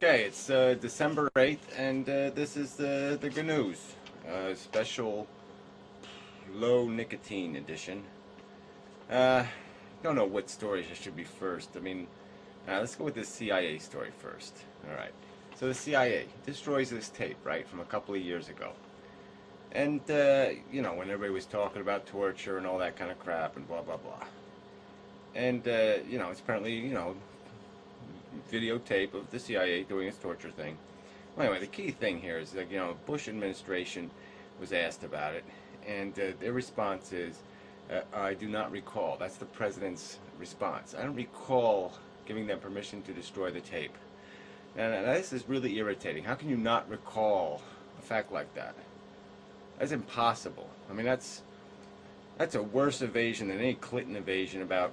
Okay, it's December 8th, and this is the GANOOZE special low nicotine edition. Uh, don't know what stories I should be first. Let's go with the CIA story first. All right. So the CIA destroys this tape, right, from a couple of years ago. And, when everybody was talking about torture and all that kind of crap and blah, blah, blah. And, it's apparently, videotape of the CIA doing its torture thing. Well, anyway, the key thing here is that, Bush administration was asked about it, and their response is, I do not recall. That's the president's response. I don't recall giving them permission to destroy the tape. And this is really irritating. How can you not recall a fact like that? That's impossible. That's a worse evasion than any Clinton evasion about,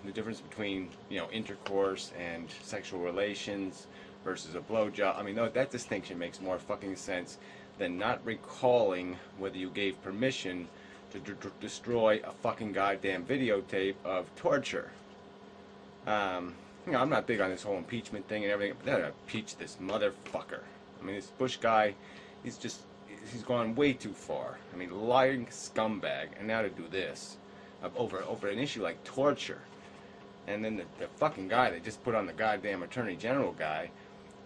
the difference between, intercourse and sexual relations versus a blowjob. That distinction makes more fucking sense than not recalling whether you gave permission to destroy a fucking goddamn videotape of torture. I'm not big on this whole impeachment thing and everything, but they gotta impeach this motherfucker. This Bush guy, he's gone way too far. Lying scumbag, and now to do this over an issue like torture. And then the fucking guy they just put on the goddamn attorney general guy,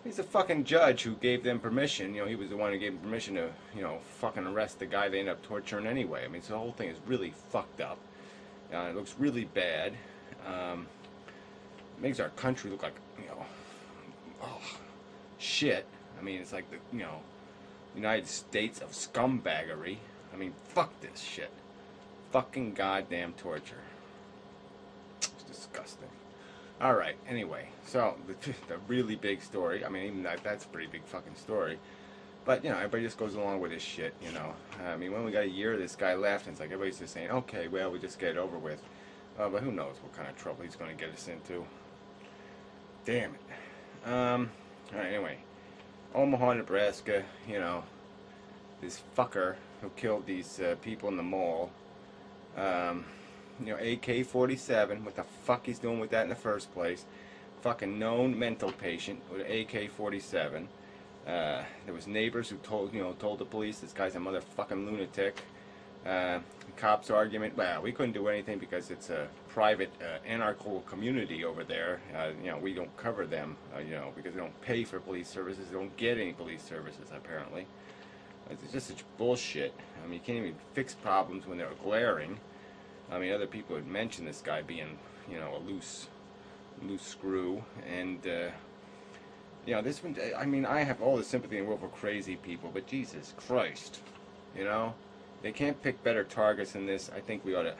he's a fucking judge who gave them permission. He was the one who gave them permission to, fucking arrest the guy they ended up torturing anyway. So the whole thing is really fucked up. It looks really bad. It makes our country look like, oh, shit. It's like the, United States of scumbaggery. Fuck this shit. Fucking goddamn torture. It's disgusting. Alright, anyway, so the really big story, even that's a pretty big fucking story. But, everybody just goes along with this shit, when we got a year, this guy left, and it's like everybody's just saying, okay, well, we just get it over with. But who knows what kind of trouble he's going to get us into. Damn it. Alright, anyway. Omaha, Nebraska, this fucker who killed these people in the mall, AK-47, what the fuck he's doing with that in the first place, fucking known mental patient with an AK-47, there was neighbors who told the police this guy's a motherfucking lunatic. The cops' argument, well, we couldn't do anything because it's a private anarchical community over there. We don't cover them, because they don't pay for police services. They don't get any police services, apparently. It's just such bullshit. You can't even fix problems when they're glaring. Other people had mentioned this guy being, a loose screw. And, this one, I have all the sympathy in the world for crazy people, but Jesus Christ, they can't pick better targets than this. I think we ought to.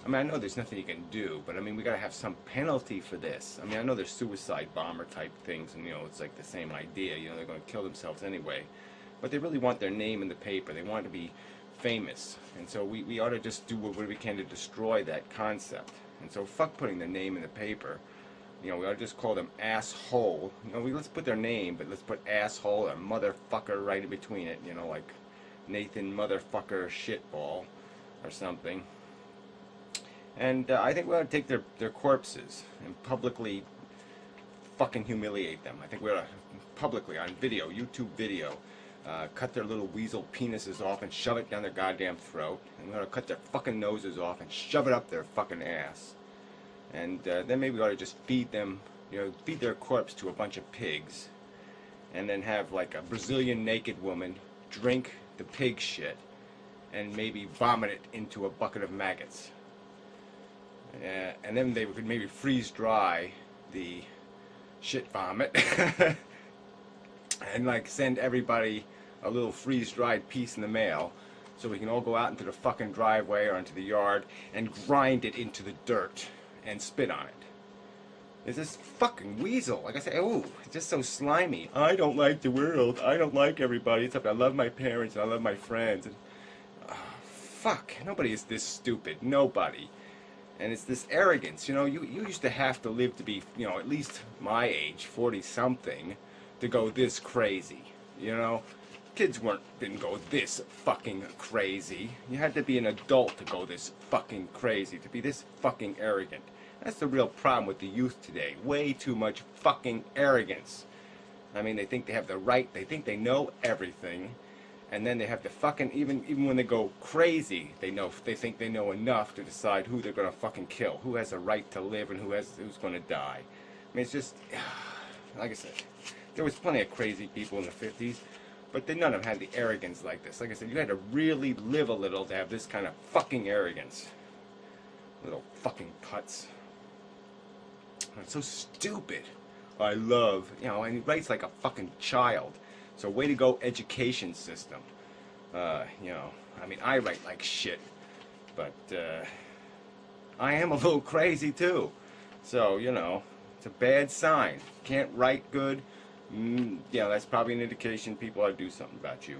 I know there's nothing you can do, but we gotta have some penalty for this. I know there's suicide bomber type things, and it's like the same idea. They're gonna kill themselves anyway, but they really want their name in the paper. They want to be famous, and so we ought to just do what we can to destroy that concept. And so fuck putting their name in the paper. We ought to just call them asshole. Let's put their name, but let's put asshole or motherfucker right in between it. Like Nathan motherfucker shitball or something. And I think we ought to take their corpses and publicly fucking humiliate them. I think we ought to publicly, on video, YouTube video, cut their little weasel penises off and shove it down their goddamn throat. And we ought to cut their fucking noses off and shove it up their fucking ass. And then maybe we ought to just feed them, feed their corpse to a bunch of pigs. And then have like a Brazilian naked woman drink the pig shit and maybe vomit it into a bucket of maggots. And then they could maybe freeze dry the shit vomit and like send everybody a little freeze-dried piece in the mail so we can all go out into the fucking driveway or into the yard and grind it into the dirt and spit on it. Is this fucking weasel? Like I say, oh, it's just so slimy. I don't like the world. I don't like everybody. Except I love my parents and I love my friends. And fuck, nobody is this stupid. Nobody. And it's this arrogance. You used to have to live to be, at least my age, 40-something, to go this crazy. Kids didn't go this fucking crazy. You had to be an adult to go this fucking crazy, to be this fucking arrogant. That's the real problem with the youth today. Way too much fucking arrogance. I mean, they think they have the right, they think they know everything, and then they have to fucking, even when they go crazy, they think they know enough to decide who they're gonna fucking kill, who has a right to live and who's gonna die. I mean, it's just, like I said, there was plenty of crazy people in the 50s, but none of them had the arrogance like this. Like I said, you had to really live a little to have this kind of fucking arrogance. Little fucking putz. It's so stupid. I love, and he writes like a fucking child. So way to go, education system. I mean, I write like shit, but I am a little crazy too. So, it's a bad sign. Can't write good. That's probably an indication people ought to do something about you.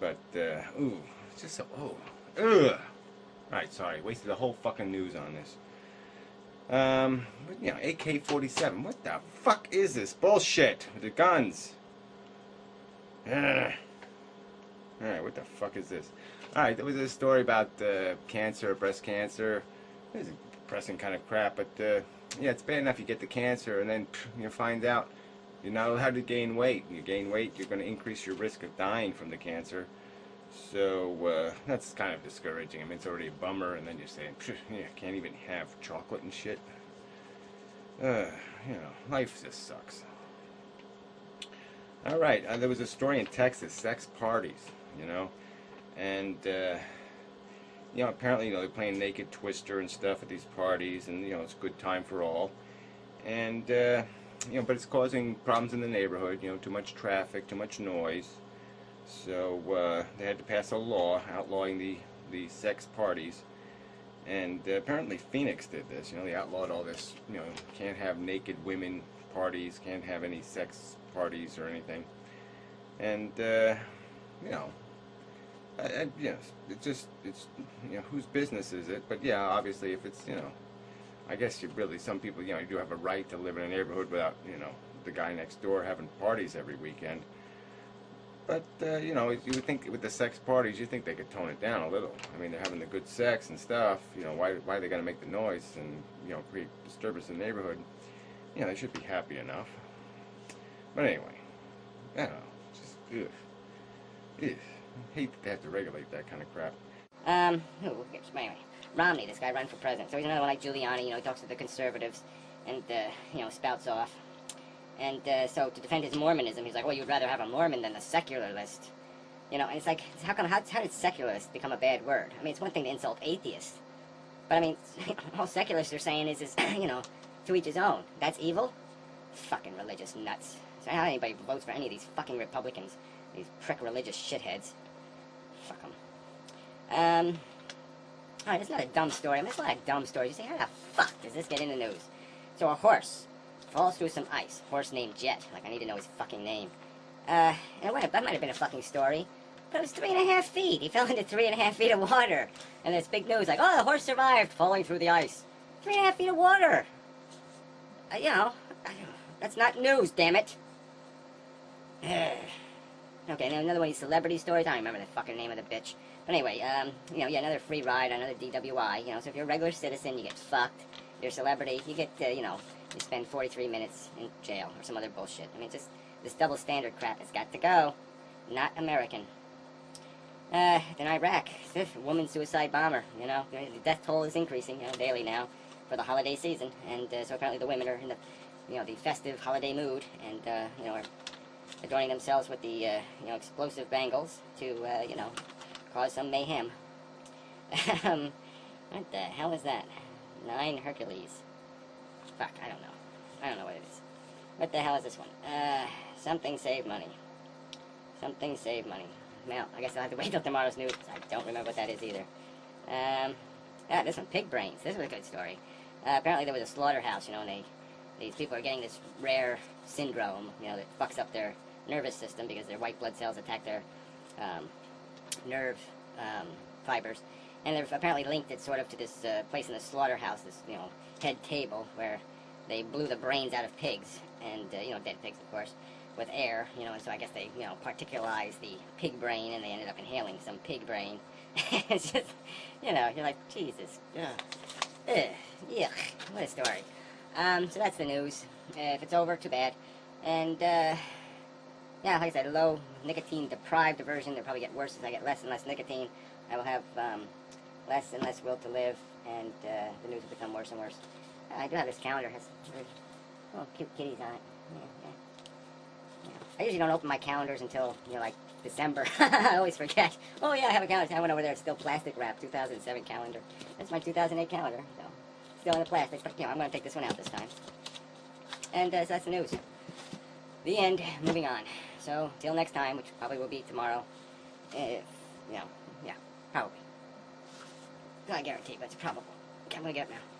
But, ooh, it's just so, ugh. Alright, sorry, wasted the whole fucking news on this. AK-47, what the fuck is this bullshit with the guns? Alright, what the fuck is this? Alright, there was a story about cancer, breast cancer. It's depressing kind of crap, but it's bad enough you get the cancer and then you find out you're not allowed to gain weight. When you gain weight, you're going to increase your risk of dying from the cancer. So that's kind of discouraging. I mean, it's already a bummer, and then you're saying, can't even have chocolate and shit. Life just sucks. All right, there was a story in Texas, sex parties, and apparently, they're playing Naked Twister and stuff at these parties, and it's a good time for all, and but it's causing problems in the neighborhood. Too much traffic, too much noise. So they had to pass a law outlawing the sex parties, and apparently Phoenix did this. They outlawed all this. Can't have naked women parties, can't have any sex parties or anything, and it's whose business is it? But yeah, obviously if it's I guess some people you do have a right to live in a neighborhood without the guy next door having parties every weekend. But, you would think with the sex parties, you think they could tone it down a little. I mean, they're having the good sex and stuff. Why are they going to make the noise and, create disturbance in the neighborhood? They should be happy enough. But anyway, I don't know. Just, ugh. Hate that they have to regulate that kind of crap. Anyway, Romney, this guy running for president. So he's another one like Giuliani, he talks to the conservatives and, spouts off. And so to defend his Mormonism, he's like, well, you'd rather have a Mormon than a secularist. And it's like, how did secularist become a bad word? I mean, it's one thing to insult atheists. But I mean, all secularists are saying is to each his own. That's evil? Fucking religious nuts. So how anybody votes for any of these fucking Republicans? These prick religious shitheads. Fuck them. Alright, it's not a dumb story. I mean, it's not a dumb story. You say, how the fuck does this get in the news? So a horse falls through some ice. Horse named Jet. Like, I need to know his fucking name. And that might have been a fucking story. But it was 3.5 feet. He fell into 3.5 feet of water. And there's big news like, the horse survived falling through the ice. 3.5 feet of water. That's not news, damn it. Okay, now another one of these celebrity stories. I don't remember the fucking name of the bitch. But anyway, another free ride, another DWI. So if you're a regular citizen, you get fucked. If you're a celebrity, you get, you spend 43 minutes in jail or some other bullshit. I mean, just this double standard crap has got to go. Not American. Then Iraq, woman suicide bomber, the death toll is increasing, daily now for the holiday season. And so apparently the women are in the festive holiday mood and, are adorning themselves with the, explosive bangles to, cause some mayhem. What the hell is that? 9 Hercules. Fuck, I don't know. I don't know what it is. What the hell is this one? Something save money. Something save money. Well, I guess I'll have to wait till tomorrow's news. I don't remember what that is either. This one, pig brains. This was a good story. Apparently there was a slaughterhouse, and these people are getting this rare syndrome, that fucks up their nervous system because their white blood cells attack their nerve fibers. And they've apparently linked it sort of to this place in the slaughterhouse, this, head table where they blew the brains out of pigs, and, dead pigs, of course, with air, and so I guess they, particularized the pig brain, and they ended up inhaling some pig brain. It's just, you're like, Jesus, yuck, what a story. So that's the news. If it's over, too bad. And, yeah, like I said, low nicotine deprived version. They'll probably get worse as I get less and less nicotine. I will have less and less will to live, and the news will become worse and worse. I do have this calendar. It has very cute kitties on it. Yeah. I usually don't open my calendars until, like December. I always forget. Oh, yeah, I have a calendar. I went over there. It's still plastic wrapped. 2007 calendar. That's my 2008 calendar. So, still in the plastic. But, I'm going to take this one out this time. And so that's the news. The end. Moving on. So, till next time, which probably will be tomorrow. Yeah, probably. Not guaranteed, but it's probable. Okay, I'm going to get up now.